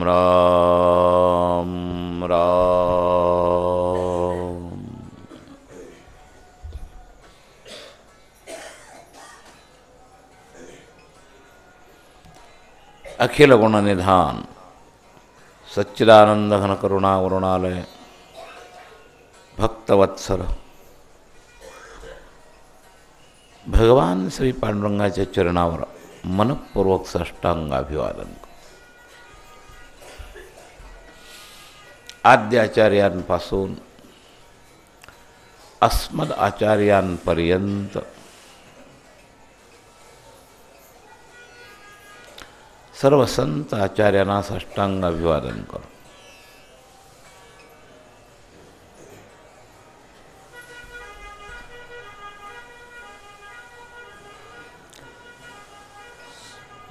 राम राम। अखिल गुण निधान सच्चिदानंद घन करुणा वरुणालय भक्तवत्सल भगवान श्री पांडुरंगाच्या चरणावर मनपूर्वक साष्टांग अभिवादन। आद्य आचार्यांपासून अस्मद आचार्यांपर्यंत सर्व संत आचार्यांना साष्टांग अभिवादन करो।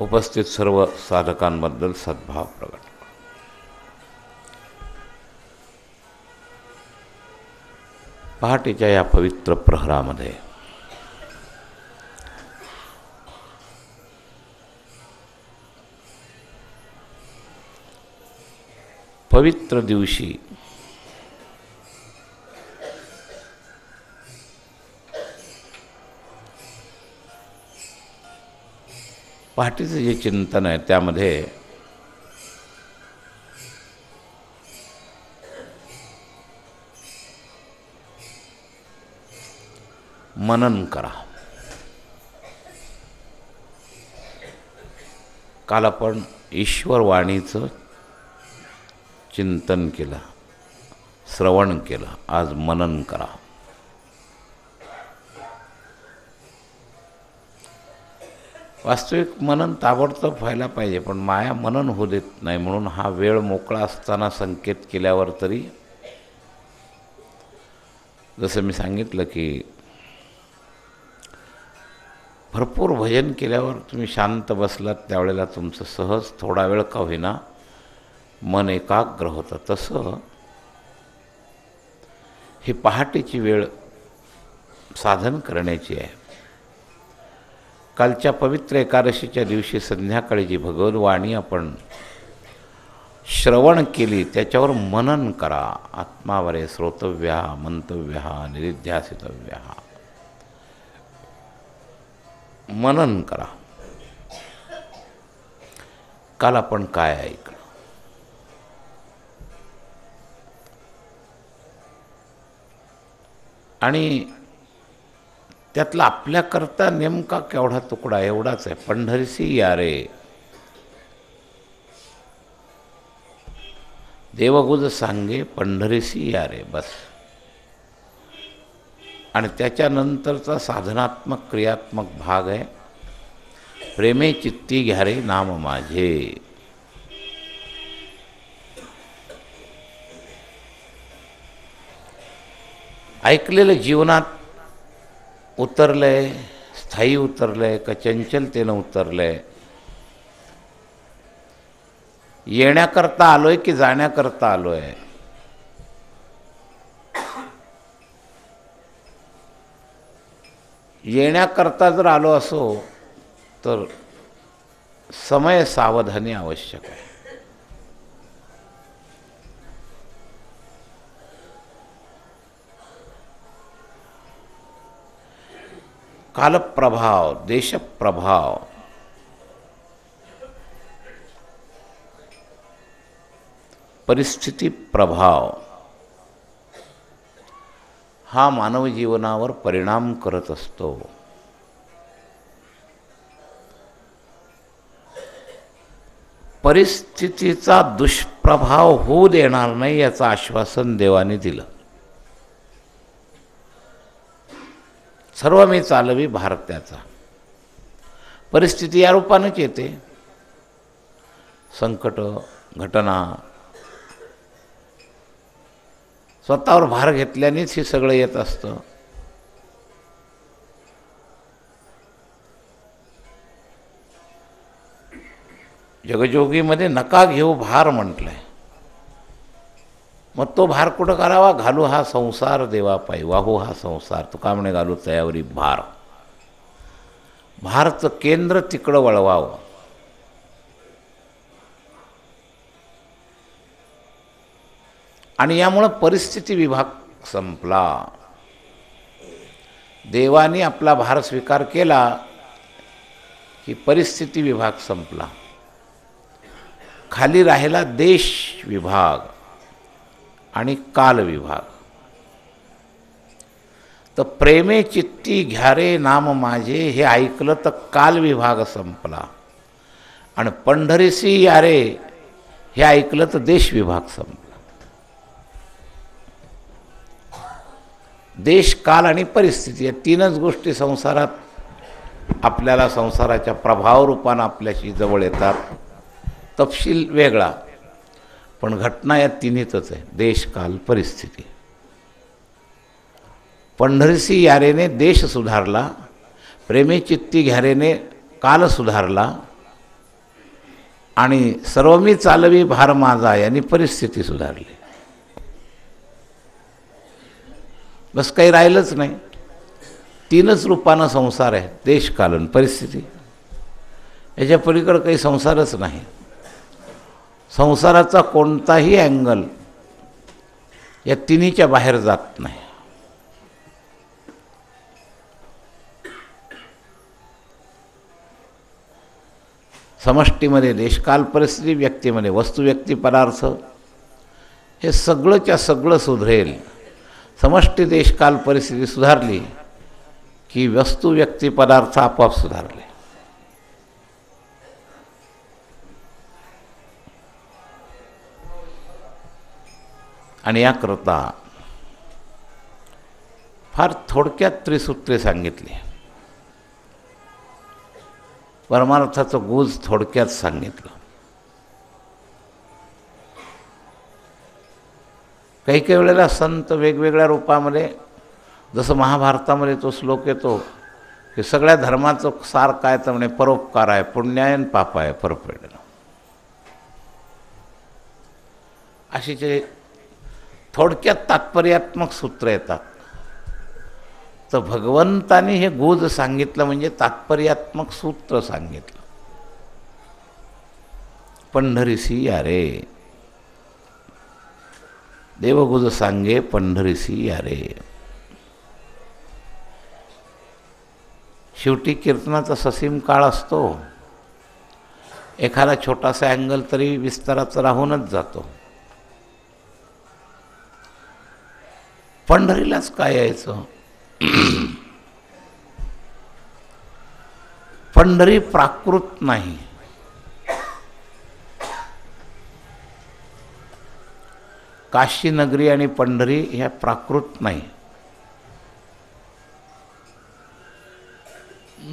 उपस्थित सर्व साधकांबद्दल सद्भाव प्रकट करो। पहाटेच्या या पवित्र प्रहरामध्ये पवित्र दिवशी पहाटेचं जे चिंतन आहे त्यामध्ये मनन करा। काल आपण ईश्वरवाणीचं चिंतन केलं, श्रवण केलं, आज मनन करा। वास्तविक मनन ताबडतोब व्हायला पाहिजे, पण माया मनन होऊ देत नाही। म्हणून हा वेळ मोकळा असताना संकेत केल्यावर तरी, जसं मी सांगितलं की भरपूर भजन केल्यावर तुम्ही शांत बसलात त्यावेळेला तुमचं सहज थोडा वेळ का होईना मन एकाग्र होतं। तसं ही पहाटेची वेळ साधन करण्याची आहे। कालच्या पवित्र एकादशीच्या दिवशी संध्याकाळी जी भगवद्वाणी आपण श्रवण केली त्याच्यावर मनन करा। आत्मावरे श्रोतव्या मंतव्या निरिध्यासितव्या, मनन करा। काल आपण काय ऐकलं, आणि त्यातला आपल्याकरता नेमका केवढा तुकडा एवढाच आहे। पंढरीसी या रे देवगुज सांगे पंढरीसी या रे, बस। आणि त्याच्यानंतरचा साधनात्मक क्रियात्मक भाग आहे प्रेमे चित्ती घ्या रे नाम माझे। ऐकलेलं जीवनात उतरलंय, स्थायी उतरलंय का चंचलतेनं उतरलंय? येण्याकरता आलोय की जाण्याकरता आलोय? येण्याकरता जर आलो असो तर समय सावधानी आवश्यक आहे। कालप्रभाव, देशप्रभाव, परिस्थिती प्रभाव हा मानव जीवनावर परिणाम करत असतो। परिस्थितीचा दुष्प्रभाव होऊ देणार नाही याचं आश्वासन देवाने दिलं। सर्व मी चालवी भारत्याचा। परिस्थिती या रूपानेच येते, संकट, घटना, स्वतःवर भार घेतल्यानेच हे सगळं येत असतं। जगजोगीमध्ये नका घेऊ भार म्हटलंय, मग तो भार कुठं करावा? घालू हा संसार देवा पायी, वाहू हा संसार, तुका म्हणे घालू तयावरी भार। भारचं केंद्र तिकडं वळवावं। आणि यामुळं परिस्थिती विभाग संपला. देवाने आपला भार स्वीकार केला की परिस्थिती विभाग संपला. खाली राहिला देश विभाग आणि काल विभाग. तर प्रेमे चित्ती घ्यारे नाम माझे हे ऐकलं तर काल विभाग संपला, आणि पंढरीसी यारे हे ऐकलं तर देश विभाग संपला. देश, काल आणि परिस्थिती या तीनच गोष्टी संसारात आपल्याला संसाराच्या प्रभावरूपानं आपल्याशी जवळ येतात. तपशील वेगळा, पण घटना या तिन्हीतच आहे, देश, काल, परिस्थिती. पंढरीसी यारेने देश सुधारला, प्रेमे चित्ती घ्यारेने काल सुधारला, आणि सर्वमी चालवी भार माझा यांनी परिस्थिती सुधारली. बस काही राहिलंच नाही. तीनच रूपानं संसार आहे, देश, काल आणि परिस्थिती. याच्या पलीकडं काही संसारच नाही. संसाराचा कोणताही अँगल या तिन्हीच्या बाहेर जात नाही. समष्टीमध्ये देशकाल परिस्थिती, व्यक्तीमध्ये वस्तू व्यक्ती पदार्थ, हे सगळंच्या सगळं सुधरेल. समष्टी देशकाल परिस्थिती सुधारली की वस्तू व्यक्ती पदार्थ आपोआप सुधारले. आणि याकरता फार थोडक्यात त्रिसूत्रे सांगितली. परमार्थाचं गुज थोडक्यात सांगितलं. काही काही वेळेला संत वेगवेगळ्या रूपामध्ये, जसं महाभारतामध्ये तो श्लोक येतो की सगळ्या धर्माचं सार काय तर म्हणे परोपकार आहे, पुण्याय आणि पाप आहे, परपेडणं. अशी जे थोडक्यात तात्पर्यात्मक सूत्र येतात. तर भगवंताने हे गुज सांगितलं म्हणजे तात्पर्यात्मक सूत्र सांगितलं. पंढरीसी यारे, देवगुज सांगे पंढरीसी यारे. शेवटी कीर्तनाचा ससीम काळ असतो. एखादा छोटासा अँगल तरी विस्ताराचा राहूनच जातो. पंढरीलाच काय यायचं? पंढरी प्राकृत नाही. काशी नगरी आणि पंढरी ह्या प्राकृत नाही.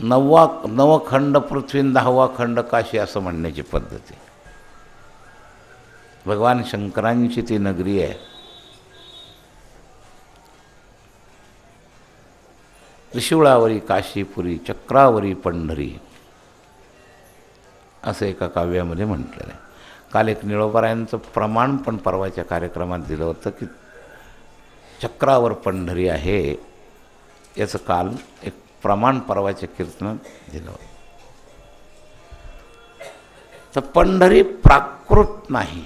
9 खंड पृथ्वी 10वा खंड काशी असं म्हणण्याची पद्धती. भगवान शंकरांची ती नगरी आहे. त्रिशूळावरी काशीपुरी, चक्रावरी पंढरी असं एका काव्यामध्ये म्हटलेलं आहे. काल एक निळोबारायांचं प्रमाण पण परवाच्या कार्यक्रमात दिलं होतं की चक्रावर पंढरी आहे, याचं काल एक प्रमाण परवाच्या कीर्तनात दिलं होतं. तर पंढरी प्राकृत नाही.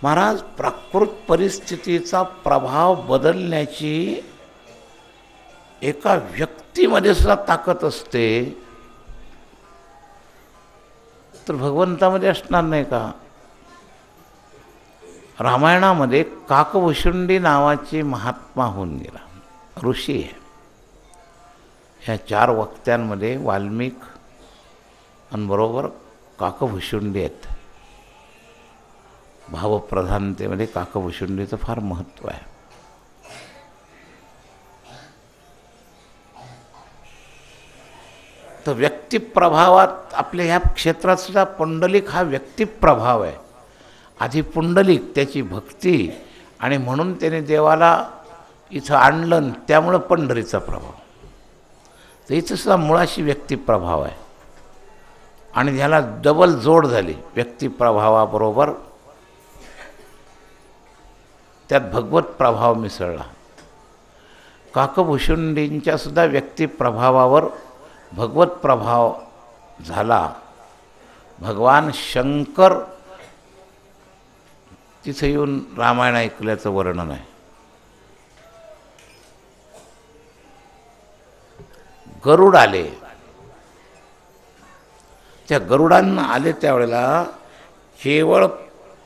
महाराज, प्राकृत परिस्थितीचा प्रभाव बदलण्याची एका व्यक्तीमध्ये सुद्धा ताकद असते, तर भगवंतामध्ये असणार नाही का? रामायणामध्ये काकभुशुंडी नावाची महात्मा होऊन गेला, ऋषी आहे. ह्या 4 वक्त्यांमध्ये वाल्मिक आणि बरोबर काकभुशुंडी आहेत. भावप्रधानतेमध्ये काकभुशुंडीचं फार महत्त्व आहे. तर व्यक्तिप्रभावात आपल्या ह्या क्षेत्रात सुद्धा पुंडलिक हा व्यक्तिप्रभाव आहे. आधी पुंडलिक, त्याची भक्ती, आणि म्हणून त्याने देवाला इथं आणलं, त्यामुळं पंढरीचा प्रभाव. तर इथं सुद्धा मुळाशी व्यक्तिप्रभाव आहे. आणि ह्याला डबल जोड झाली. व्यक्तिप्रभावाबरोबर त्यात भगवत प्रभाव मिसळला. काकभुशुंडींच्या सुद्धा व्यक्तिप्रभावावर भगवत प्रभाव झाला. भगवान शंकर तिथे येऊन रामायण ऐकल्याचं वर्णन आहे. गरुड आले. त्या गरुडांना आले त्यावेळेला केवळ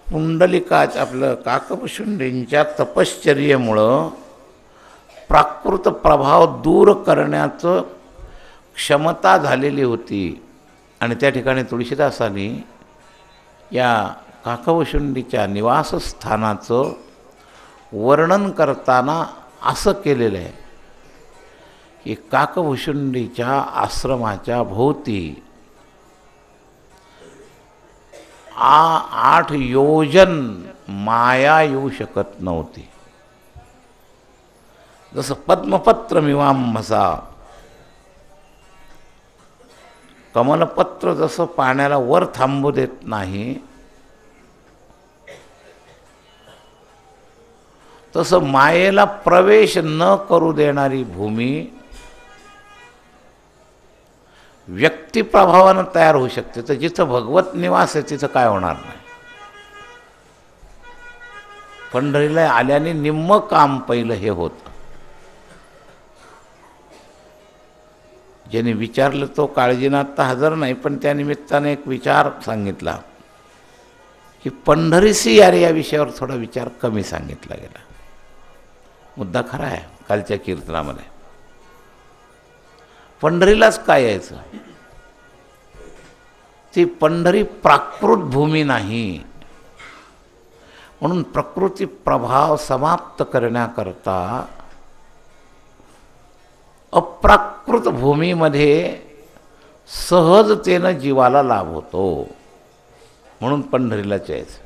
पुंडलिकाच आपलं काकभूषुंडींच्या तपश्चर्येमुळं प्राकृत प्रभाव दूर करण्याचं क्षमता झालेली होती. आणि त्या ठिकाणी तुळशीदासांनी या काकभूषुंडीच्या निवासस्थानाचं वर्णन करताना असं केलेलं आहे की काकभूषुंडीच्या आश्रमाच्या भोवती 8 योजन माया येऊ शकत नव्हती. जसं पद्मपत्र मीमांभसा, कमलपत्र जसं पाण्याला वर थांबू देत नाही, तसं मायेला प्रवेश न करू देणारी भूमी व्यक्तिप्रभावानं तयार होऊ शकते. तर जिथं भगवत निवास आहे तिथं काय होणार नाही. पंढरीला आल्याने निम्म काम पहिलं हे होतं. ज्याने विचारलं तो काळजीनाथ तर हजर नाही, पण त्या निमित्ताने एक विचार सांगितला की पंढरीसी यार या विषयावर थोडा विचार कमी सांगितला गेला. मुद्दा खरा आहे कालच्या कीर्तनामध्ये. पंढरीलाच काय यायचं? ती पंढरी प्राकृत भूमी नाही. म्हणून प्रकृती प्रभाव समाप्त करण्याकरता अप्राकृत भूमीमध्ये सहजतेनं जीवाला लाभ होतो. म्हणून पंढरीलाच यायचं.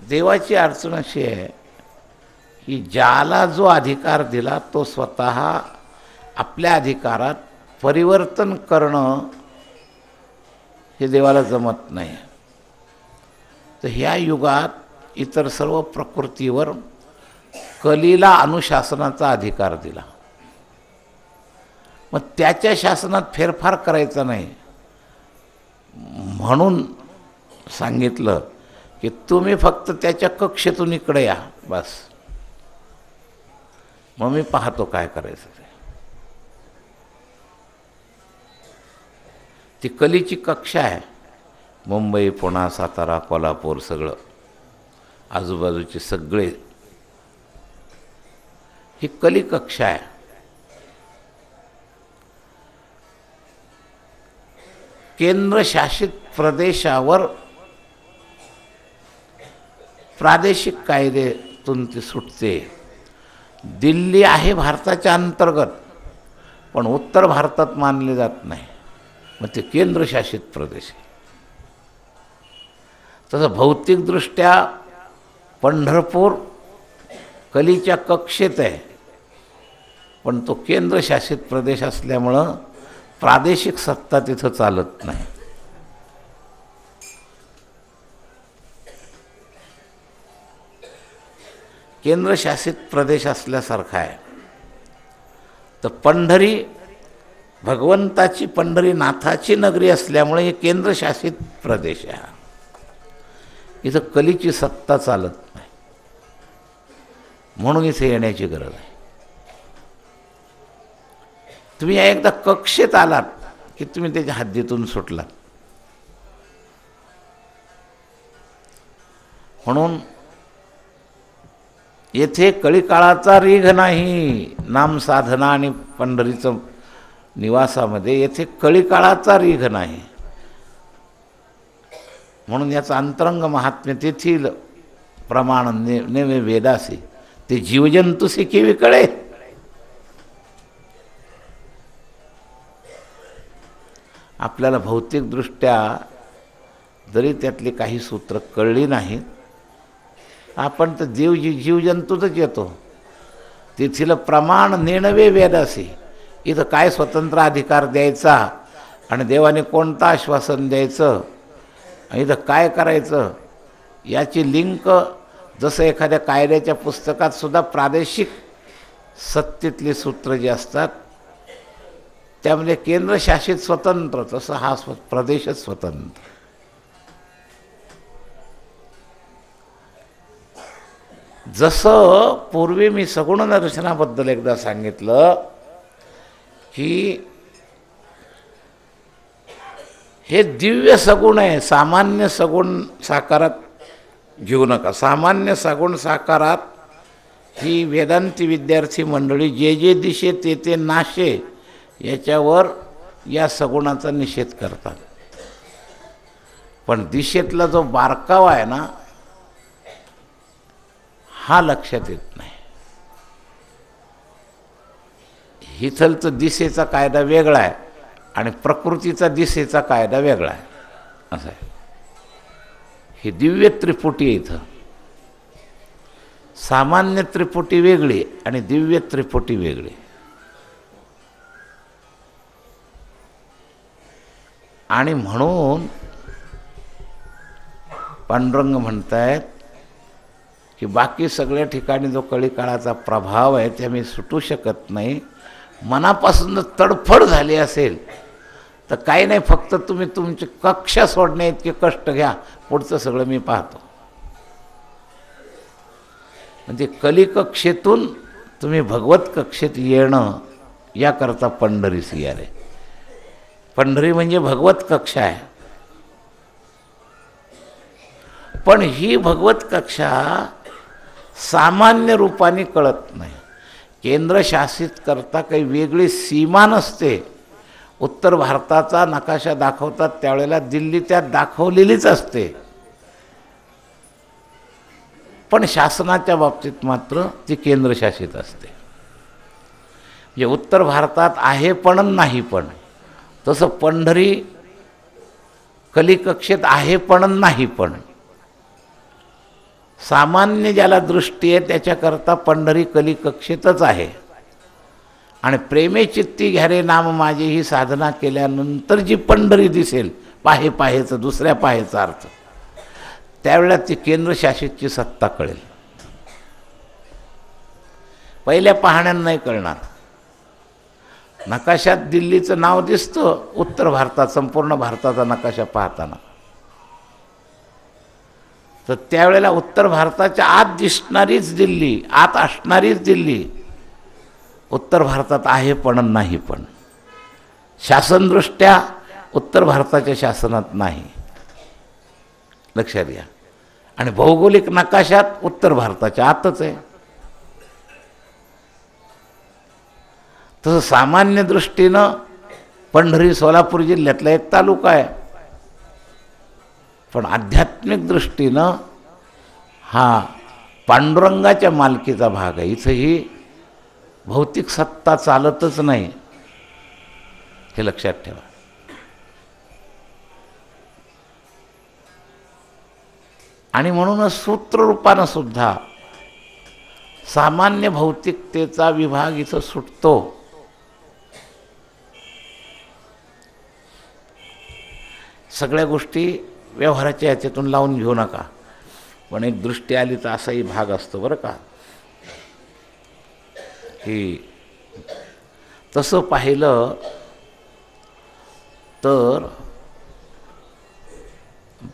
देवाची अडचण अशी आहे की ज्याला जो अधिकार दिला तो स्वतः आपल्या अधिकारात परिवर्तन करणं हे देवाला जमत नाही. तर ह्या युगात इतर सर्व प्रकृतीवर कलीला अनुशासनाचा अधिकार दिला. मग त्याच्या शासनात फेरफार करायचा नाही म्हणून सांगितलं की तुम्ही फक्त त्याच्या कक्षेतून इकडे या बस, मग मी पाहतो काय करायचं ते. ती कलीची कक्षा आहे. मुंबई, पुणे, सातारा, कोल्हापूर सगळं आजूबाजूचे सगळे ही कली कक्षा आहे. केंद्रशासित प्रदेशावर प्रादेशिक कायद्यातून ती सुटते. दिल्ली आहे भारताच्या अंतर्गत, पण उत्तर भारतात मानले जात नाही. मग ते केंद्रशासित प्रदेश आहे. तसं भौतिकदृष्ट्या पंढरपूर कलीच्या कक्षेत आहे, पण तो केंद्रशासित प्रदेश असल्यामुळं प्रादेशिक सत्ता तिथं चालत नाही. केंद्रशासित प्रदेश असल्यासारखा आहे. तर पंढरी भगवंताची, पंढरीनाथाची नगरी असल्यामुळे हे केंद्रशासित प्रदेश आहे. इथं कलीची सत्ता चालत नाही. म्हणून इथे येण्याची गरज आहे. तुम्ही एकदा कक्षेत आलात की तुम्ही त्याच्या हद्दीतून सुटलात. म्हणून येथे कळीकाळाचा रीघ नाही. नामसाधना आणि पंढरीचं निवासामध्ये येथे कळीकाळाचा रीघ नाही. म्हणून याचं अंतरंग महात्म्य तेथील प्रमाण नेवे वेदासी, ते जीवजंतुसी केवी कळे. आपल्याला भौतिकदृष्ट्या जरी त्यातली काही सूत्र कळली नाहीत, आपण तर जीवजंतूतच येतो. तेथील प्रमाण नेणवे वेदासी. इथं काय स्वतंत्र अधिकार द्यायचा आणि देवाने कोणतं आश्वासन द्यायचं, इथं काय करायचं याची लिंक जसं एखाद्या कायद्याच्या पुस्तकात सुद्धा प्रादेशिक सत्तेतली सूत्र जी असतात त्यामध्ये केंद्रशासित स्वतंत्र, तसं हा प्रदेशच स्वतंत्र. जसं पूर्वी मी सगुण दर्शनाबद्दल एकदा सांगितलं की हे दिव्य सगुण आहे, सामान्य सगुण साकारात घेऊ नका. सामान्य सगुण साकारात ही वेदांती विद्यार्थी मंडळी जे जे दिशे ते ते नाशे याच्यावर या सगुणाचा निषेध करतात. पण दिशेतला जो बारकावा आहे ना, हा लक्षात येत नाही. हिथलचं दिशेचा कायदा वेगळा आहे आणि प्रकृतीचा दिशेचा कायदा वेगळा आहे, असं आहे. ही दिव्य त्रिपुटी आहे. इथं सामान्य त्रिपुटी वेगळी आणि दिव्य त्रिपुटी वेगळी. आणि म्हणून पांडुरंग म्हणतायत की बाकी सगळ्या ठिकाणी जो कळी काळाचा प्रभाव आहे ते मी सुटू शकत नाही. मनापासून तडफड झाली असेल तर काही नाही, फक्त तुम्ही तुमची कक्षा सोडण्या इतके कष्ट घ्या, पुढचं सगळं मी पाहतो. म्हणजे कलिकक्षेतून तुम्ही भगवत कक्षेत येणं याकरता पंढरीस या रे. पंढरी म्हणजे भगवत कक्षा आहे. पण ही भगवत कक्षा सामान्य रूपाने कळत नाही. केंद्रशासित करता काही वेगळी सीमा नसते. उत्तर भारताचा नकाशा दाखवतात त्यावेळेला दिल्ली त्यात दाखवलेलीच असते, पण शासनाच्या बाबतीत मात्र ती केंद्रशासित असते. म्हणजे उत्तर भारतात आहे पण नाही पण, तसं पंढरी कलिकक्षेत आहे पण नाही पण. सामान्य ज्याला दृष्टी आहे त्याच्याकरता पंढरी कलिकक्षेतच आहे. आणि प्रेमे चित्ती घ्यारे नाम माझी ही साधना केल्यानंतर जी पंढरी दिसेल, पाहेचं दुसऱ्या पाहेचा अर्थ, त्यावेळेला ती केंद्रशासितची सत्ता कळेल. पहिल्या पाहण्यानं नाही कळणार. नकाशात दिल्लीचं नाव दिसतं उत्तर भारतात, संपूर्ण भारताचा नकाशा पाहताना, तर त्यावेळेला उत्तर भारताच्या आत दिसणारीच दिल्ली, आत असणारीच दिल्ली उत्तर भारतात आहे पण नाही पण. शासनदृष्ट्या उत्तर भारताच्या शासनात नाही, लक्षात घ्या. आणि भौगोलिक नकाशात उत्तर भारताच्या आतच आहे. तसं सामान्य दृष्टीनं पंढरी सोलापूर जिल्ह्यातला एक तालुका आहे, पण आध्यात्मिक दृष्टीनं हा पांडुरंगाच्या मालकीचा भाग आहे. इथं ही भौतिक सत्ता चालतच नाही, हे लक्षात ठेवा. आणि म्हणूनच सूत्ररूपानं सुद्धा सामान्य भौतिकतेचा विभाग इथं सुटतो. सगळ्या गोष्टी व्यवहाराच्या ह्याच्यातून लावून घेऊ नका, पण एक दृष्टी आली तर असाही भाग असतो बरं का. की तसं पाहिलं तर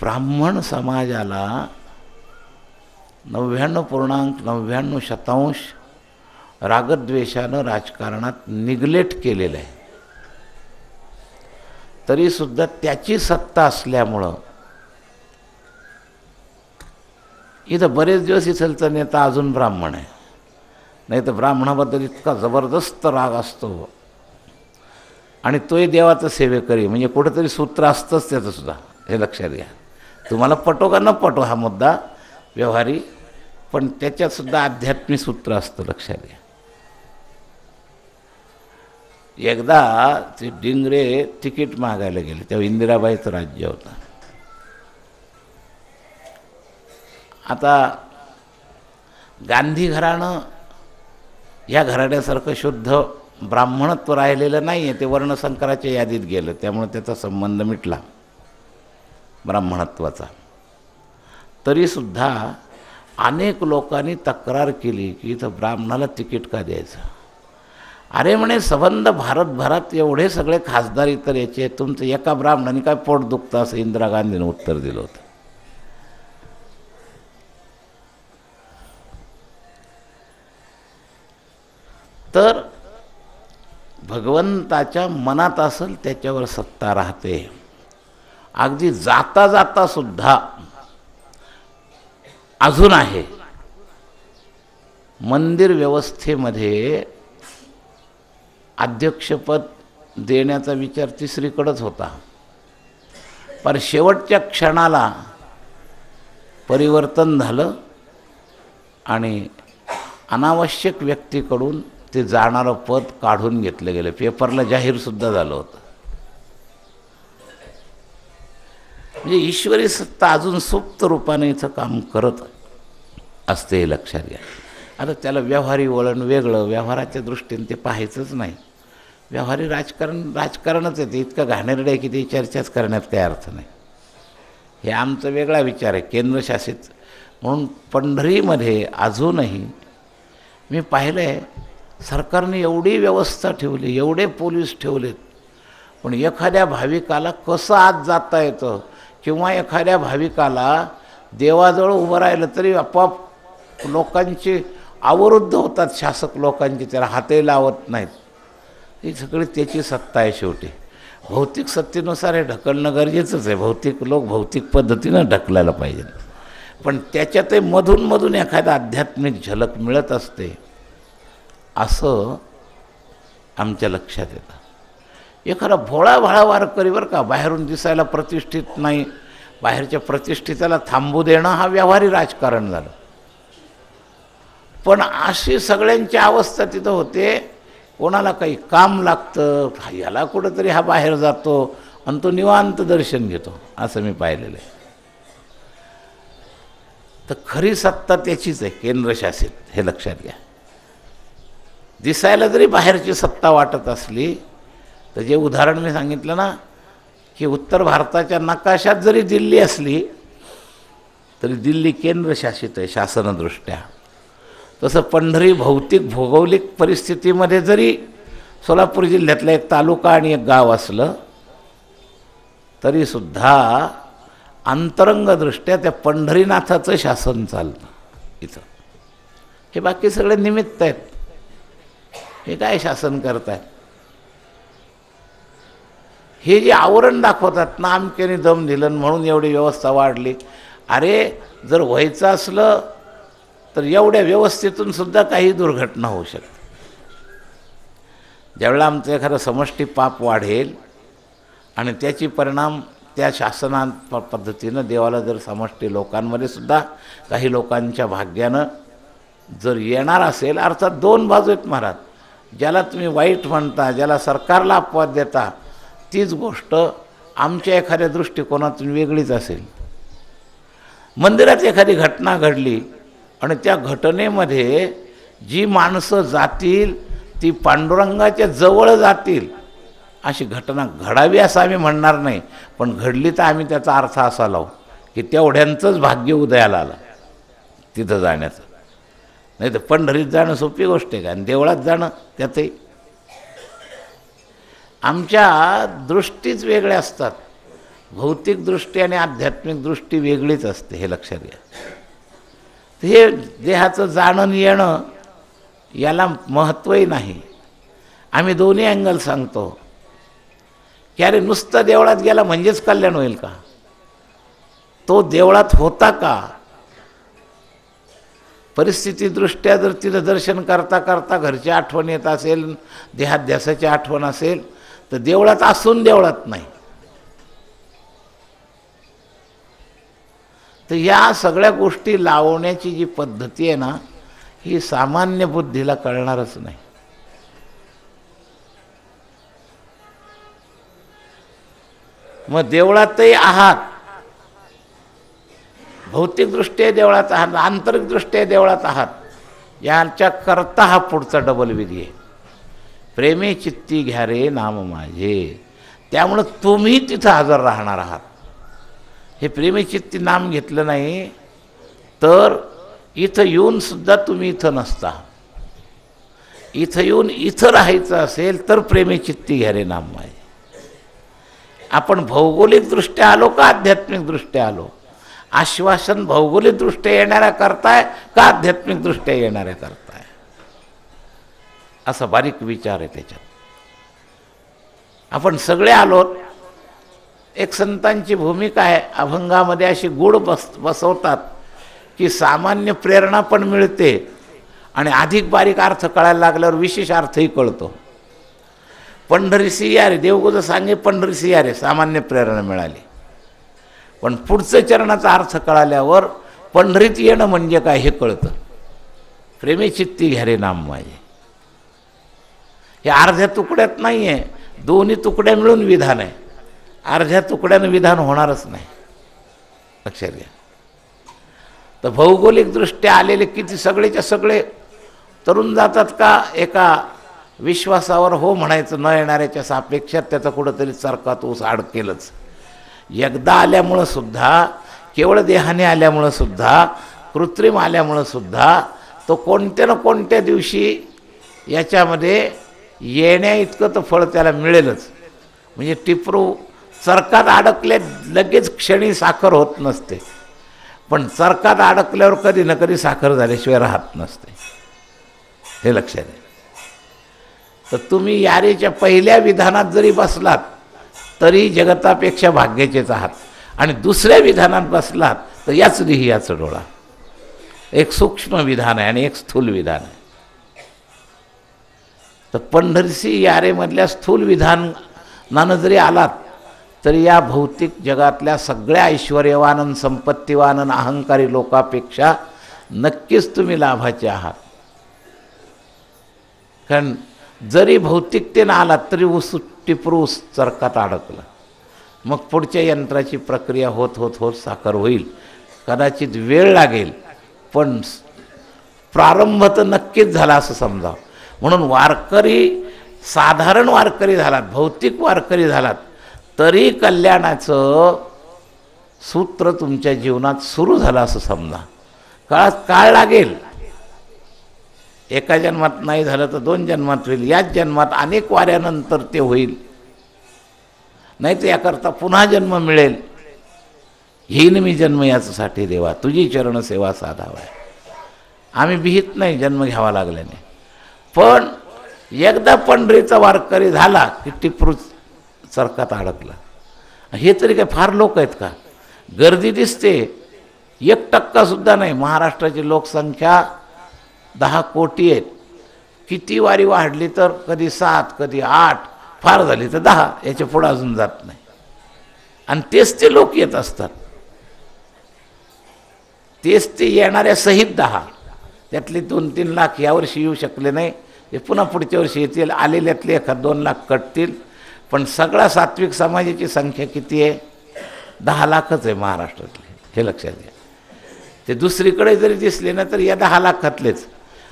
ब्राह्मण समाजाला 99.99% रागद्वेषानं राजकारणात निग्लेक्ट केलेलं आहे. तरीसुद्धा त्याची सत्ता असल्यामुळं इथं बरेच दिवस इथलचा नेता अजून ब्राह्मण आहे. नाही तर ब्राह्मणाबद्दल इतका जबरदस्त राग असतो आणि तोही देवाचं सेवेकरी, म्हणजे कुठेतरी सूत्र असतंच त्याचंसुद्धा, हे लक्षात घ्या. तुम्हाला पटो का न पटो हा मुद्दा व्यवहारी, पण त्याच्यातसुद्धा आध्यात्मिक सूत्र असतं, लक्षात घ्या. एकदा ते डिंगरे तिकीट मागायला गेले, तेव्हा इंदिराबाईचं राज्य होतं. आता गांधी घराणं या घराण्यासारखं शुद्ध ब्राह्मणत्व राहिलेलं नाही आहे. ते वर्णसंकराच्या यादीत गेलं, त्यामुळे त्याचा संबंध मिटला ब्राह्मणत्वाचा. तरीसुद्धा अनेक लोकांनी तक्रार केली की इथं ब्राह्मणाला तिकीट का द्यायचं. अरे म्हणे, संबंध भारतभरात एवढे सगळे खासदार इतर याचे, तुमचं एका ब्राह्मणाने काय पोट दुखतं, असं इंदिरा गांधीनं उत्तर दिलं होतं. तर भगवंताच्या मनात असेल त्याच्यावर सत्ता राहते. अगदी जाता जाता सुद्धा अजून आहे. मंदिर व्यवस्थेमध्ये अध्यक्षपद देण्याचा विचार तिसरीकडेच होता, पण शेवटच्या क्षणाला परिवर्तन झालं आणि अनावश्यक व्यक्तीकडून ते जाणारं पद काढून घेतलं गेलं. पेपरला जाहीरसुद्धा झालं होतं. म्हणजे ईश्वरी सत्ता अजून सुप्त रूपाने इथं काम करत असते, हे लक्षात घ्या. आता त्याला व्यवहारी वळण वेगळं, व्यवहाराच्या दृष्टीने ते पाहायचंच नाही. व्यवहारी राजकारणच आहे, ते इतकं घाणेरडं आहे की ती चर्चाच करण्यात काही अर्थ नाही. हे आमचा वेगळा विचार आहे, केंद्रशासित. म्हणून पंढरीमध्ये अजूनही मी पाहिलं आहे, सरकारने एवढी व्यवस्था ठेवली, एवढे पोलीस ठेवलेत, पण एखाद्या भाविकाला कसं आत जाता येतं किंवा एखाद्या भाविकाला देवाजवळ उभं राहिलं तरी आपोआप लोकांची अवरुद्ध होतात, शासक लोकांची, त्याला हातही लावत नाहीत. ही सगळी त्याची सत्ता आहे. शेवटी भौतिक सत्तेनुसार हे ढकलणं गरजेचंच आहे. भौतिक लोक भौतिक पद्धतीनं ढकलायला पाहिजे, पण त्याच्यातही मधून मधून एखादा आध्यात्मिक झलक मिळत असते, असं आमच्या लक्षात येतं. एखादा भोळा भाळा वारकरी बरं का, बाहेरून दिसायला प्रतिष्ठित नाही, बाहेरच्या प्रतिष्ठिताला थांबू देणं हा व्यवहारी राजकारण झालं. पण अशी सगळ्यांची अवस्था तिथं होते. कोणाला काही काम लागतं, याला कुठंतरी हा बाहेर जातो आणि तो निवांत दर्शन घेतो, असं मी पाहिलेलं आहे. तर खरी सत्ता त्याचीच आहे, केंद्रशासित, हे लक्षात घ्या. दिसायला जरी बाहेरची सत्ता वाटत असली तर जे उदाहरण मी सांगितलं ना, की उत्तर भारताच्या नकाशात जरी दिल्ली असली तरी दिल्ली केंद्रशासित आहे शासनदृष्ट्या. तसं पंढरी भौतिक भौगोलिक परिस्थितीमध्ये जरी सोलापूर जिल्ह्यातला एक तालुका आणि एक गाव असलं तरीसुद्धा अंतरंगदृष्ट्या त्या पंढरीनाथाचं शासन चालतं इथं. हे बाकी सगळे निमित्त आहेत. हे काय शासन करतायत? हे जे आवरण दाखवतात ना, आमक्याने दम दिलं म्हणून एवढी व्यवस्था वाढली. अरे जर व्हायचं असलं तर एवढ्या व्यवस्थेतून सुद्धा काही दुर्घटना होऊ शकते. ज्यावेळेला आमचं एखादं समष्टी पाप वाढेल आणि त्याची परिणाम त्या शासना पद्धतीनं देवाला जर समष्टी लोकांमध्ये सुद्धा काही लोकांच्या भाग्यानं जर येणार असेल, अर्थात दोन बाजू आहेत महाराज. ज्याला तुम्ही वाईट म्हणता, ज्याला सरकारला अपवाद देता, तीच गोष्ट आमच्या एखाद्या दृष्टिकोनातून वेगळीच असेल. मंदिरात एखादी घटना घडली आणि त्या घटनेमध्ये जी माणसं जातील ती पांडुरंगाच्या जवळ जातील, अशी घटना घडावी असं आम्ही म्हणणार नाही, पण घडली तर आम्ही त्याचा अर्थ असा लावू की तेवढ्यांचंच भाग्य उदयाला आलं तिथं जाण्याचं. नाही तर पंढरीत जाणं सोपी गोष्ट आहे का, आणि देवळात जाणं त्यातही. आमच्या दृष्टीच वेगळ्या असतात. भौतिक दृष्टी आणि आध्यात्मिक दृष्टी वेगळीच असते, हे लक्षात घ्या. हे देहाचं जाणं येणं याला महत्त्वही नाही. आम्ही दोन्ही अँगल सांगतो की अरे नुसतं देवळात गेला म्हणजेच कल्याण होईल का? तो देवळात होता का? परिस्थितीदृष्ट्या जर तिथं दर्शन करता करता घरची आठवण येत असेल, देहाध्यासाची आठवण असेल, तर देवळात असून देवळात नाही. तर या सगळ्या गोष्टी लावण्याची जी पद्धती आहे ना, ही सामान्य बुद्धीला कळणारच नाही. मग देवळातही आहात, भौतिकदृष्ट्या देवळात आहात, आंतरिकदृष्ट्या देवळात आहात, याच्या करता हा पुढचा डबल विधी आहे. प्रेमे चित्ती घ्या रे नाम माझे. त्यामुळं तुम्ही तिथं हजर राहणार आहात. हे प्रेमे चित्ती नाम घेतलं नाही तर इथं येऊन सुद्धा तुम्ही इथं नसता. इथं येऊन इथं राहायचं असेल तर प्रेमे चित्ती घ्या रे नाम माझे. आपण भौगोलिकदृष्ट्या आलो का आध्यात्मिकदृष्ट्या आलो? आश्वासन भौगोलिकदृष्ट्या येणाऱ्या करताय का आध्यात्मिकदृष्ट्या येणाऱ्या करताय? असा बारीक विचार आहे त्याच्यात. आपण सगळे आलोत. एक संतांची भूमिका आहे, अभंगामध्ये अशी गूढ बसवतात की सामान्य प्रेरणा पण मिळते आणि अधिक बारीक अर्थ कळायला लागल्यावर विशेष अर्थही कळतो. पंढरीसी या रे, देवगुरु सांगे पंढरीसी या रे, सामान्य प्रेरणा मिळाली. पण पुढचं चरणाचा अर्थ कळाल्यावर पंढरीत येणं म्हणजे काय हे कळतं. प्रेमी चित्ती घ्या रे नाम माझे. हे अर्ध्या तुकड्यात नाही आहे, दोन्ही तुकड्या मिळून विधान आहे. अर्ध्या तुकड्यानं विधान होणारच नाही, लक्षात घ्या. तर भौगोलिकदृष्ट्या आलेले किती सगळेच्या सगळे तरुण जातात का एका विश्वासावर हो म्हणायचं न येणाऱ्याच्या सापेक्षात त्याचा कुठंतरी चरकात ऊस अडकेलच. एकदा आल्यामुळं सुद्धा, केवळ देहाने आल्यामुळं सुद्धा, कृत्रिम आल्यामुळं सुद्धा तो कोणत्या ना कोणत्या दिवशी याच्यामध्ये येण्या इतकं तर फळ त्याला मिळेलच. म्हणजे टिपरू चरकात अडकले लगेच क्षणी साखर होत नसते, पण चरकात अडकल्यावर कधी ना कधी साखर झाल्याशिवाय राहत नसते, हे लक्षात आहे. तर तुम्ही यारेच्या पहिल्या विधानात जरी बसलात तरी जगतापेक्षा भाग्याचेच आहात, आणि दुसऱ्या विधानात बसलात तर याच लिही याचं डोळा. एक सूक्ष्म विधान आहे आणि एक स्थूल विधान आहे. तर पंढरसी यारेमधल्या स्थूल विधानानं जरी आलात तरी या भौतिक जगातल्या सगळ्या ऐश्वर्यवान संपत्तीवान अहंकारी लोकांपेक्षा नक्कीच तुम्ही लाभाचे आहात. कारण जरी भौतिकतेनं आलात तरी ऊस टिपरू चरकात अडकलं, मग पुढच्या यंत्राची प्रक्रिया होत होत होत साखर होईल. कदाचित वेळ लागेल, पण प्रारंभ तर नक्कीच झाला असं समजा. म्हणून वारकरी, साधारण वारकरी झालात, भौतिक वारकरी झालात तरी कल्याणाचं सूत्र तुमच्या जीवनात सुरू झालं असं समजा. काळ लागेल, एका जन्मात नाही झालं तर 2 जन्मात होईल, याच जन्मात अनेक वाऱ्यानंतर ते होईल, नाही तर याकरता पुन्हा जन्म मिळेल. येईन मी जन्म याच्यासाठी देवा, तुझी चरण सेवा साधावा. आम्ही भीत नाही जन्म घ्यावा लागल्याने, पण एकदा पंढरीचा वारकरी झाला की टिपरू चरकात अडकला. हे तरी काय फार लोक आहेत का? गर्दी दिसते, 1% सुद्धा नाही. महाराष्ट्राची लोकसंख्या 10 कोटी आहेत. किती वारी वाढली तर कधी 7, कधी 8, फार झाली तर 10, याच्या पुढं अजून जात नाही. आणि तेच ते लोक येत असतात, तेच ते येणाऱ्या सहित 10. त्यातले 2-3 लाख यावर्षी येऊ शकले नाही, ते पुन्हा पुढच्या वर्षी येतील. आलेल्यातले 1-2 लाख कटतील, पण सगळा सात्विक समाजाची संख्या किती आहे? 10 लाखच आहे महाराष्ट्रातली, हे लक्षात घ्या. ते दुसरीकडे जरी दिसले ना तर या 10 लाखातलेच.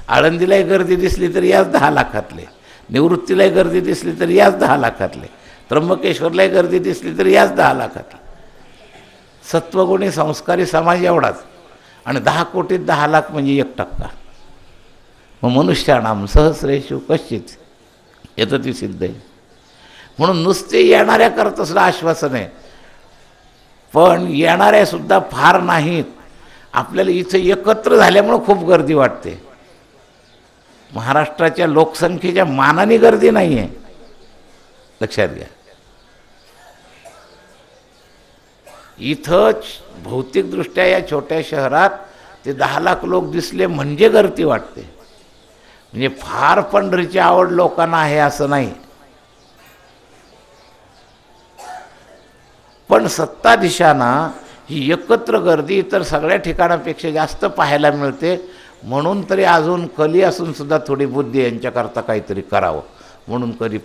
आळंदीलाही गर्दी दिसली तर याच 10 लाखातले, निवृत्तीलाही गर्दी दिसली तर याच 10 लाखातले, त्र्यंबकेश्वरलाही गर्दी दिसली तर याच 10 लाखातले. सत्वगुणी संस्कारी समाज एवढाच, आणि 10 कोटीत 10 लाख म्हणजे 1%. मग मनुष्याणाम सहस्रेषु कश्चित येतं ती सिद्ध आहे. म्हणून नुसते येणाऱ्या करता सुद्धा आश्वासन आहे, पण येणाऱ्या सुद्धा फार नाहीत. आपल्याला इथं एकत्र झाल्यामुळं खूप गर्दी वाटते. महाराष्ट्राच्या लोकसंख्येच्या मानाने गर्दी नाही आहे, लक्षात घ्या. इथं भौतिकदृष्ट्या या छोट्या शहरात ते 10 लाख लोक दिसले म्हणजे गर्दी वाटते. म्हणजे फार पंढरीची आवड लोकांना आहे असं नाही. पण सत्ताधीशांना ही एकत्र गर्दी इतर सगळ्या ठिकाणापेक्षा जास्त पाहायला मिळते. म्हणून तरी अजून कली असून सुद्धा थोडी बुद्धी यांच्याकरता काहीतरी करावं म्हणून कधी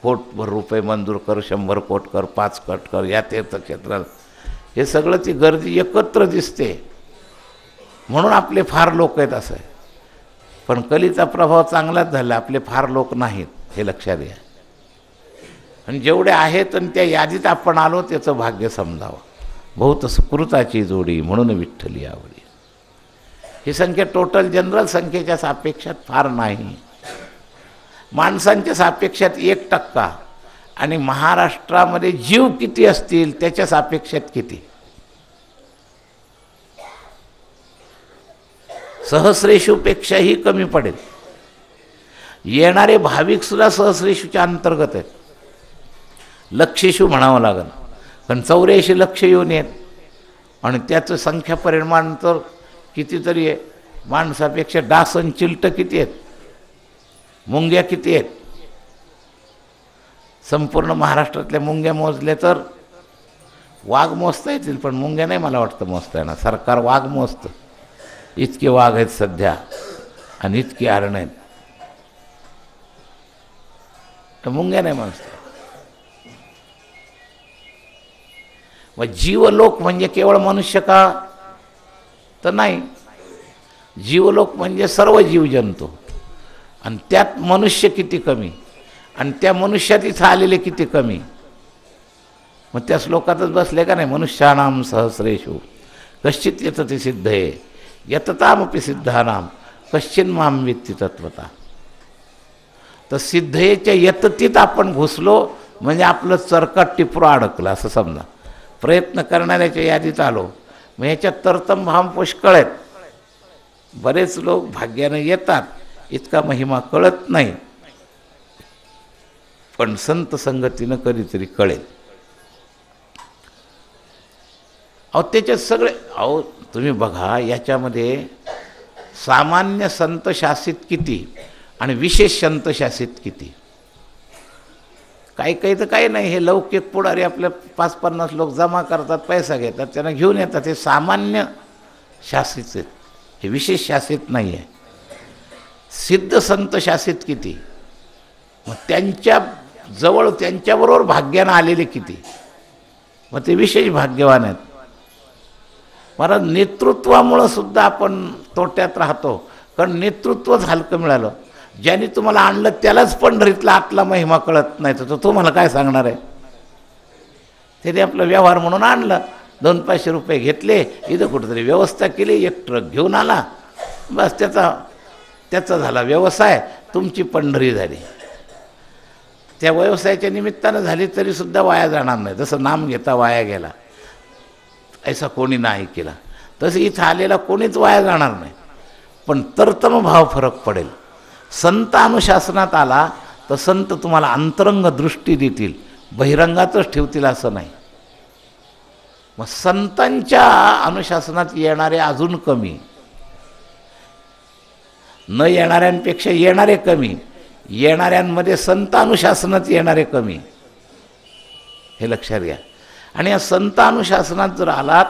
कोटभर रुपये मंजूर कर, 100 कोट कर, 5 कोट कर, या तीर्थक्षेत्रात हे सगळं ती गर्दी एकत्र दिसते. म्हणून आपले फार लोक आहेत असं आहे. पण कलीचा प्रभाव चांगलाच झाला, आपले फार लोक नाहीत, हे लक्षात घ्या. आणि जेवढे आहेत आणि त्या यादीत आपण आलो त्याचं भाग्य समजावं. बहुत सुकृताची जोडी म्हणून विठ्ठली आवडी. ही संख्या टोटल जनरल संख्येच्या सापेक्षात फार नाही. माणसांच्या सापेक्षात 1%, आणि महाराष्ट्रामध्ये जीव किती असतील त्याच्या सापेक्षात किती? सहस्रेषुपेक्षाही कमी पडेल. येणारे भाविकसुद्धा सहस्रेशूच्या अंतर्गत आहेत. लक्षेशू म्हणावं लागेल, पण 84 लक्ष येऊन आहेत आणि त्याचं संख्या परिमाण तर कितीतरी आहे. माणसापेक्षा डास आणि चिलटं किती आहेत, मुंग्या किती आहेत. संपूर्ण महाराष्ट्रातल्या मुंग्या मोजल्या तर वाघ मोजता येतील, पण मुंग्या नाही मला वाटतं मोजता येणार. सरकार वाघ मोजतं. इतके वाघ आहेत सध्या आणि इतकी हरणं आहेत, तर मुंग्या नाही मोजता. मग जीवलोक म्हणजे केवळ मनुष्य का, तर नाही. जीवलोक म्हणजे सर्व जीवजंतू, आणि त्यात मनुष्य किती कमी, आणि त्या मनुष्यात इथं आलेले किती कमी. मग त्या श्लोकातच बसले का नाही, मनुष्याणाम सहस्रेषु कश्चित यतति सिद्धये यततामपि सिद्धानाम कश्चिन माम वेत्ति तत्वता. तर सिद्धयेच्या यततीत आपण घुसलो म्हणजे आपलं चरकाट टिपरू अडकलं असं समजा. प्रयत्न करणाऱ्याच्या यादीत आलो. मग ह्याच्यात तरतम भाम पुष्कळ आहेत. बरेच लोक भाग्यानं येतात, इतका महिमा कळत नाही, पण संत संगतीनं कधीतरी कळेल. अहो त्याच्यात सगळे, अहो तुम्ही बघा, याच्यामध्ये सामान्य संत शासित किती आणि विशेष संत शासित किती. काही काही तर काही नाही, हे लौकिक पुढारी आपल्या 5-50 लोक जमा करतात, पैसा घेतात, त्यांना घेऊन येतात. हे सामान्य शासित आहेत, हे विशेष शासित नाही आहे. सिद्ध संत शासित किती, मग त्यांच्या जवळ त्यांच्याबरोबर भाग्यानं आलेले किती, मग ते विशेष भाग्यवान आहेत. मला नेतृत्वामुळं सुद्धा आपण तोट्यात राहतो, कारण नेतृत्वच हलकं मिळालं. ज्यांनी तुम्हाला आणलं त्यालाच पंढरीतला आतला महिमा कळत नाही, तर तो तुम्हाला काय सांगणार आहे. त्याने आपलं व्यवहार म्हणून आणलं, 200-500 रुपये घेतले, इथं कुठंतरी व्यवस्था केली, एक ट्रक घेऊन आला, बस त्याचा झाला व्यवसाय, तुमची पंढरी झाली. त्या व्यवसायाच्या निमित्तानं झाली तरीसुद्धा वाया जाणार नाही. जसं नाम घेता वाया गेला, ऐसा कोणी नाही केला, तसं इथं आलेला कोणीच वाया जाणार नाही. पण तरतम भाव फरक पडेल. संत अनुशासनात आला तर संत तुम्हाला अंतरंग दृष्टी देतील, बहिरंगातच ठेवतील असं नाही. मग संतांच्या अनुशासनात येणारे अजून कमी, न येणाऱ्यांपेक्षा येणारे कमी, येणाऱ्यांमध्ये संत अनुशासनात येणारे कमी, हे लक्षात घ्या. आणि या संत अनुशासनात जर आलात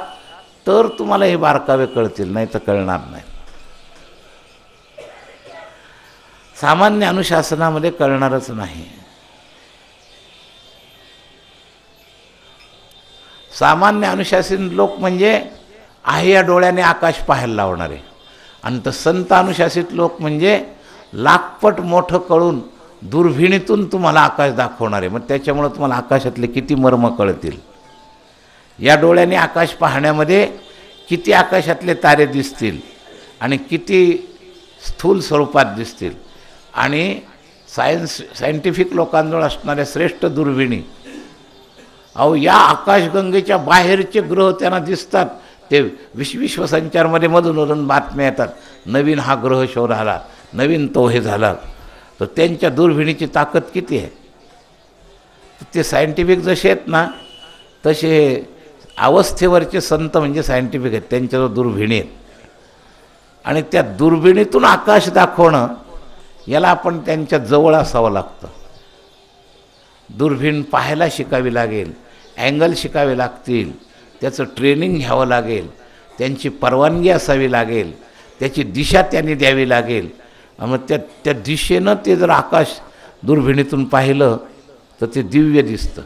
तर तुम्हाला हे बारकावे कळतील, नाही तर कळणार नाही. सामान्य अनुशासनामध्ये कळणारच नाही. सामान्य अनुशासन लोक म्हणजे आहे या डोळ्याने आकाश पाहायला लावणारे, आणि तर संत अनुशासित लोक म्हणजे लाखपट मोठं कळून दुर्भिणीतून तुम्हाला आकाश दाखवणारे. मग त्याच्यामुळं तुम्हाला आकाशातले किती मर्म कळतील. या डोळ्याने आकाश पाहण्यामध्ये किती आकाशातले तारे दिसतील आणि किती स्थूल स्वरूपात दिसतील. आणि सायंटिफिक लोकांजवळ असणाऱ्या श्रेष्ठ दुर्बिणी, अहो या आकाशगंगेच्या बाहेरचे ग्रह त्यांना दिसतात. ते विश्वसंचारमध्ये मधून बातम्या येतात, नवीन हा ग्रह शोध आला, नवीन तो हे झाला. तर त्यांच्या दुर्बिणीची ताकद किती आहे. ते सायंटिफिक जसे आहेत ना, तसे अवस्थेवरचे संत म्हणजे सायंटिफिक आहेत, त्यांच्याजवळ दुर्बिणी आहेत. आणि त्या दुर्बिणीतून आकाश दाखवणं, याला आपण त्यांच्या जवळ असावं लागतं. दुर्बीण पाहायला शिकावी लागेल, अँगल शिकावे लागतील, त्याचं ट्रेनिंग घ्यावं लागेल, त्यांची परवानगी असावी लागेल, त्याची दिशा त्यांनी द्यावी लागेल. मग त्या दिशेनं ते जर आकाश दुर्बिणीतून पाहिलं तर ते दिव्य दिसतं.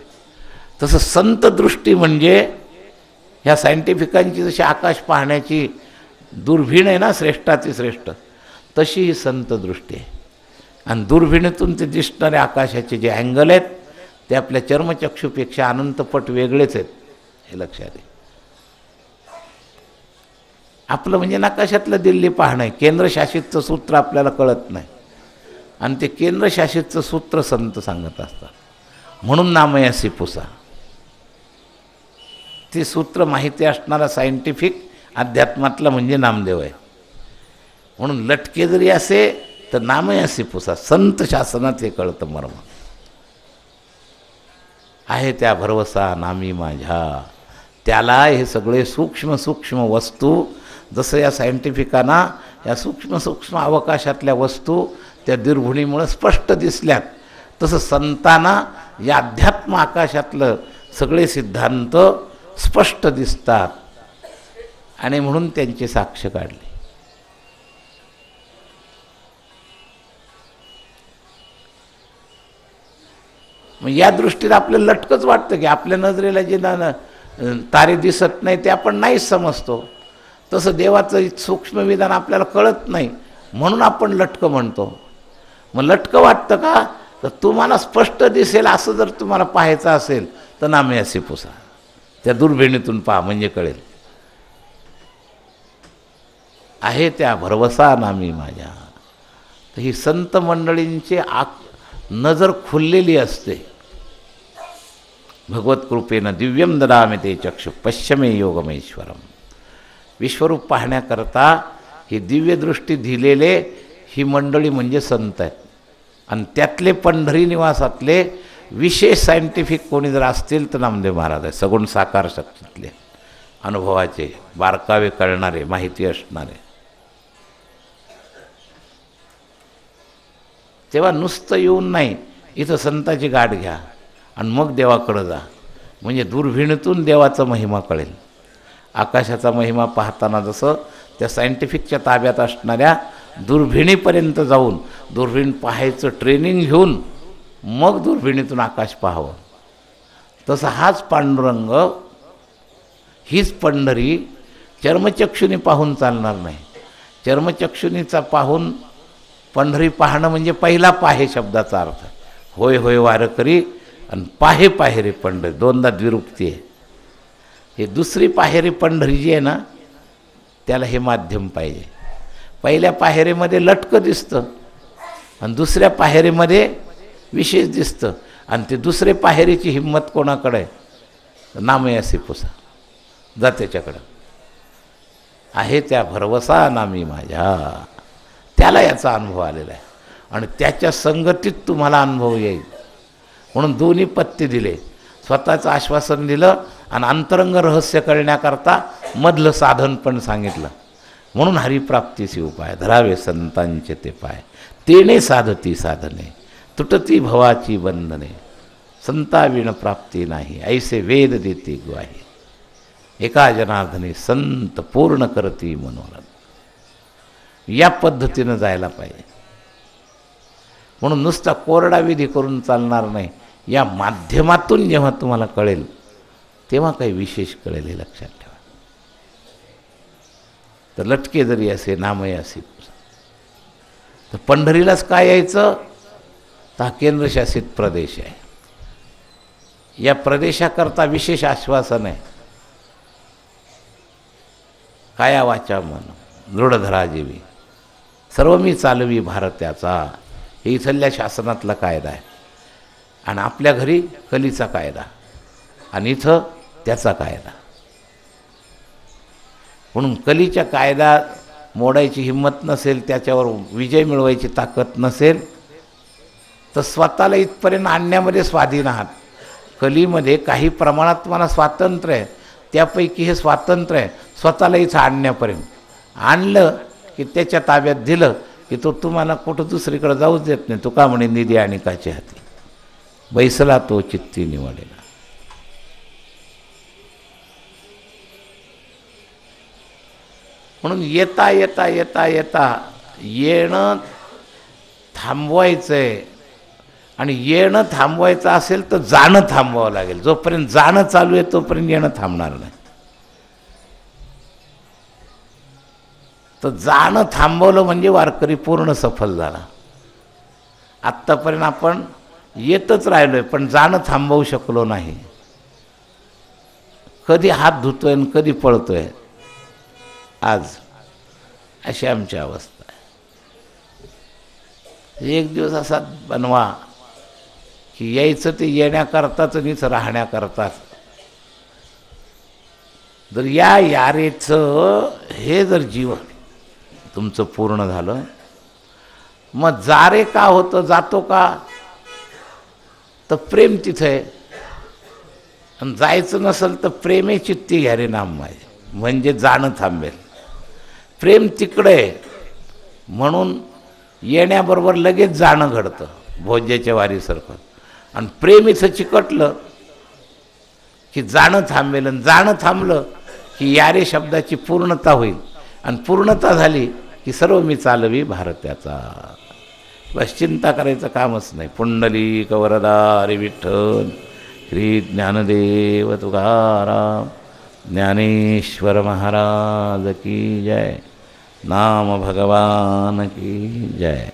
तसं संत दृष्टी म्हणजे ह्या सायंटिफिकांची जशी आकाश पाहण्याची दुर्बीण आहे ना, श्रेष्ठाती श्रेष्ठ, तशी ही संत दृष्टी आहे. आणि दुर्बिणीतून ते दिसणारे आकाशाचे जे अँगल आहेत ते आपल्या चर्मचक्षुपेक्षा अनंतपट वेगळेच आहेत, हे लक्षात आहे. आपलं म्हणजे नकाशातलं दिल्ली पाहणं आहे, केंद्रशासितचं सूत्र आपल्याला कळत नाही. आणि ते केंद्रशासितचं सूत्र संत सांगत असतात. म्हणून नामयासी पुसा, ते सूत्र माहिती असणारा सायंटिफिक अध्यात्मातला म्हणजे नामदेव आहे. म्हणून लटके जरी असे तर नामयासी पुसा. संत शासनात हे कळतं मर्म. आहे त्या भरवसा नामी माझ्या. त्याला हे सगळे सूक्ष्म सूक्ष्म वस्तू, जसं या सायंटिफिकांना या सूक्ष्म सूक्ष्म अवकाशातल्या वस्तू त्या दुर्बिणीमुळे स्पष्ट दिसल्यात, तसं संतांना या अध्यात्म आकाशातलं सगळे सिद्धांत स्पष्ट दिसतात आणि म्हणून त्यांची साक्ष काढली. मग या दृष्टीने आपल्याला लटकंच वाटतं की आपल्या नजरेला जे तारे दिसत नाही ते आपण नाहीच समजतो. तसं देवाचं सूक्ष्म विधान आपल्याला कळत नाही म्हणून आपण लटकं म्हणतो. मग लटकं वाटतं का? तर तुम्हाला स्पष्ट दिसेल असं जर तुम्हाला पाहायचं असेल तर नामयासी पुसा. त्या दुर्बिणीतून पहा म्हणजे कळेल. आहे त्या भरवसा नामी माझ्या. तर ही संत मंडळींची नजर खुललेली असते. भगवत कृपेनं दिव्यम ददामि ते चक्षु पश्यमे योगमेश्वरम. विश्वरूप पाहण्याकरता ही दिव्यदृष्टी दिलेले ही मंडळी म्हणजे संत आहेत. आणि त्यातले पंढरी निवासातले विशेष सायंटिफिक कोणी जर असतील तर नामदेव महाराज आहे. सगुण साकार शक्तीतले, अनुभवाचे, बारकावे कळणारे, माहिती असणारे. तेव्हा नुसतं येऊन नाही, इथं संताची गाठ घ्या आणि मग देवाकडं जा. म्हणजे दुर्बिणीतून देवाचा महिमा कळेल. आकाशाचा महिमा पाहताना जसं त्या सायंटिफिकच्या ताब्यात असणाऱ्या दुर्बिणीपर्यंत जाऊन दुर्बिण पाहायचं ट्रेनिंग घेऊन मग दुर्बिणीतून आकाश पाहावं, तसं हाच पांडुरंग, हीच पंढरी चर्मचक्षुनी पाहून चालणार नाही. चर्मचक्षुनीचा पाहून पंढरी पाहणं म्हणजे पहिला पाहे शब्दाचा अर्थ. होय होय वारकरी आणि पाहे पाहेरी पंढरी, दोनदा द्विरुक्ती आहे. हे दुसरी पाहेरी पंढरी जी आहे ना, त्याला हे माध्यम पाहिजे. पहिल्या पाहेरीमध्ये लटकं दिसतं आणि दुसऱ्या पाहेरीमध्ये विशेष दिसतं. आणि ते दुसरे पाहेरीची हिंमत कोणाकडे आहे? नामयासी पुसा. जा त्याच्याकडं. आहे त्या भरवसा नामी माझ्या. त्याला याचा अनुभव आलेला आहे आणि त्याच्या संगतीत तुम्हाला अनुभव येईल. म्हणून दोन्ही पत्ते दिले. स्वतःचं आश्वासन दिलं आणि अंतरंग रहस्य कळण्याकरता मधलं साधन पण सांगितलं. म्हणून हरिप्राप्तीचे उपाय धरावे संतांचे ते पाय. तेने साधती साधने तुटती भवाची बंधने. संताविण प्राप्ती नाही ऐसे वेद देती ग्वाही. एका जनार्दने संत पूर्ण करती मनोरथ. या पद्धतीनं जायला पाहिजे. म्हणून नुसता कोरडा विधी करून चालणार नाही. या माध्यमातून जेव्हा तुम्हाला कळेल तेव्हा काही विशेष कळेल हे लक्षात ठेवा. तर लटके जरी असे नामय असे तर पंढरीलाच काय यायचं? तर हा केंद्रशासित प्रदेश आहे. या प्रदेशाकरता विशेष आश्वासन आहे. काया वाचा मन दृढ धरा जीवी सर्व मी चालवी भारताचा. हे इथल्या शासनातला कायदा आहे. आणि आपल्या घरी कलीचा कायदा आणि इथं त्याचा कायदा. म्हणून कलीच्या कायदा मोडायची हिंमत नसेल, त्याच्यावर विजय मिळवायची ताकद नसेल तर स्वतःला इथपर्यंत आणण्यामध्ये स्वाधीन आहात. कलीमध्ये काही प्रमाणात तुम्हाला स्वातंत्र्य आहे. त्यापैकी हे स्वातंत्र्य आहे स्वतःला इथं आणण्यापर्यंत. आणलं की त्याच्या ताब्यात दिलं की तो तुम्हाला कुठं दुसरीकडे जाऊच देत नाही. तुका म्हणे निधी आणि काचे हाती बैसला तो चित्ती निवडेला. म्हणून येता येता येता येता येणं थांबवायचं आहे. आणि येणं थांबवायचं असेल तर जाणं थांबवावं लागेल. जोपर्यंत जाणं चालू आहे तोपर्यंत येणं थांबणार नाही. तर जाणं थांबवलं म्हणजे वारकरी पूर्ण सफल झाला. आत्तापर्यंत आपण येतच राहिलोय पण जाणं थांबवू शकलो नाही. कधी हात धुतोय आणि कधी पळतोय आज अशी आमची अवस्था आहे. एक दिवस असा बनवा की यायचं ते येण्याकरताच नीच राहण्याकरताच. जर या यारेचं हे जर जीवन तुमचं पूर्ण झालं मग जा रे का होतं, जातो का, तर प्रेम तिथं आहे. आणि जायचं नसेल तर प्रेमे चित्ती घ्या रे नाम माझे, म्हणजे जाणं थांबेल. प्रेम तिकडे आहे म्हणून येण्याबरोबर लगेच जाणं घडतं भोज्याच्या वारीसारखं. आणि प्रेम इथं चिकटलं की जाणं थांबेल, आणि जाणं थांबलं की या रे शब्दाची पूर्णता होईल. आणि पूर्णता झाली की सर्व मी चालवी भारताचा. बस चिंता करायचं कामच नाही. पुंडलिक वरदा रे विठ्ठल, श्री ज्ञानदेव तुकाराम, ज्ञानेश्वर महाराज की जय, नाम भगवान की जय.